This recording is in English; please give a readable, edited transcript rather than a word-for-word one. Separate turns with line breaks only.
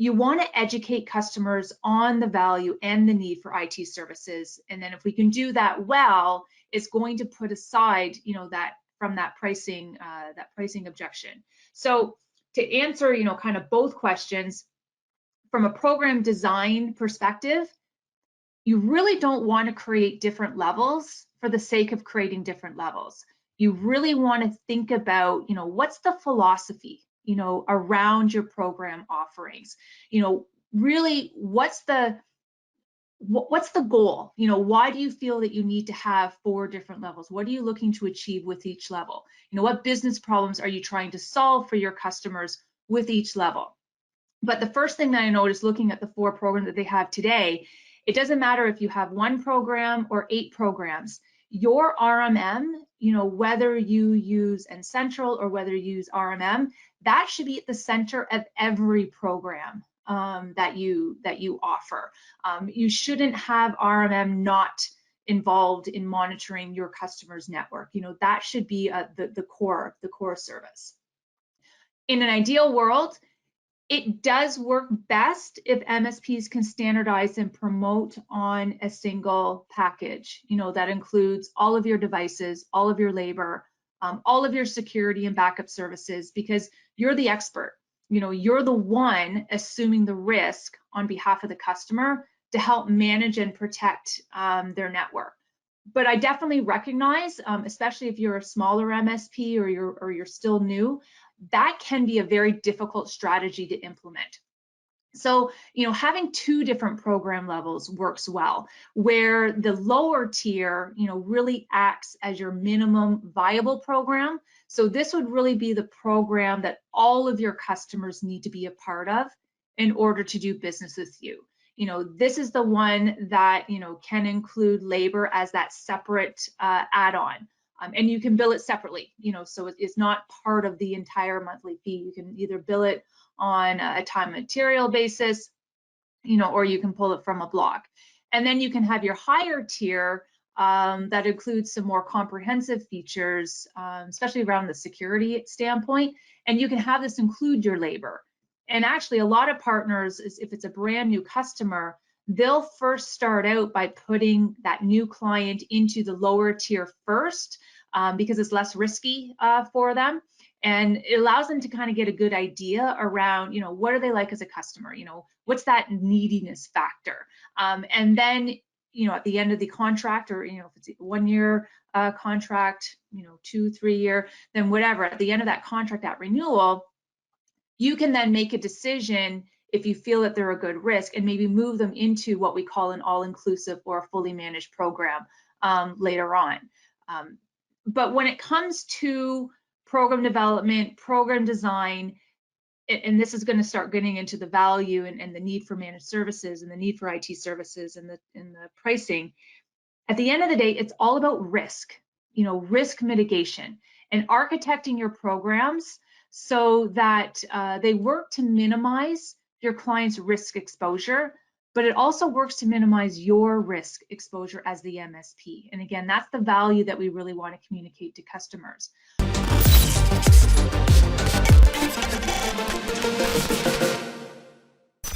you want to educate customers on the value and the need for IT services. And then if we can do that well, it's going to put aside, that from that pricing objection. So to answer, kind of both questions, from a program design perspective, you really don't want to create different levels for the sake of creating different levels. You really want to think about, what's the philosophy, around your program offerings? Really, what's the goal? Why do you feel that you need to have 4 different levels? What are you looking to achieve with each level? What business problems are you trying to solve for your customers with each level? But the first thing that I noticed looking at the 4 programs that they have today, it doesn't matter if you have 1 program or 8 programs. Your RMM, whether you use N-Central or whether you use RMM, that should be at the center of every program that you offer. You shouldn't have RMM not involved in monitoring your customer's network. That should be the core service. In an ideal world, it does work best if MSPs can standardize and promote on a single package, that includes all of your devices, all of your labor, all of your security and backup services, because you're the expert. You're the one assuming the risk on behalf of the customer to help manage and protect their network. But I definitely recognize, especially if you're a smaller MSP or you're still new, that can be a very difficult strategy to implement. So, having 2 different program levels works well, where the lower tier, really acts as your minimum viable program. So this would really be the program that all of your customers need to be a part of in order to do business with you. This is the one that, can include labor as that separate add-on. And you can bill it separately, so it's not part of the entire monthly fee. You can either bill it on a time and material basis, or you can pull it from a block. And then you can have your higher tier that includes some more comprehensive features, especially around the security standpoint. And you can have this include your labor. And actually, a lot of partners, if it's a brand new customer, they'll first start out by putting that new client into the lower tier first, because it's less risky for them. And it allows them to kind of get a good idea around, what are they like as a customer? What's that neediness factor? And then, at the end of the contract, or, if it's a 1-year contract, 2, 3 year, then whatever, at the end of that contract at renewal, you can then make a decision if you feel that they're a good risk and maybe move them into what we call an all-inclusive or a fully managed program later on. But when it comes to program development, program design, and this is going to start getting into the value and the need for managed services and the need for IT services and the pricing, at the end of the day, it's all about risk, risk mitigation and architecting your programs so that they work to minimize your client's risk exposure, but it also works to minimize your risk exposure as the MSP. And again, that's the value that we really want to communicate to customers.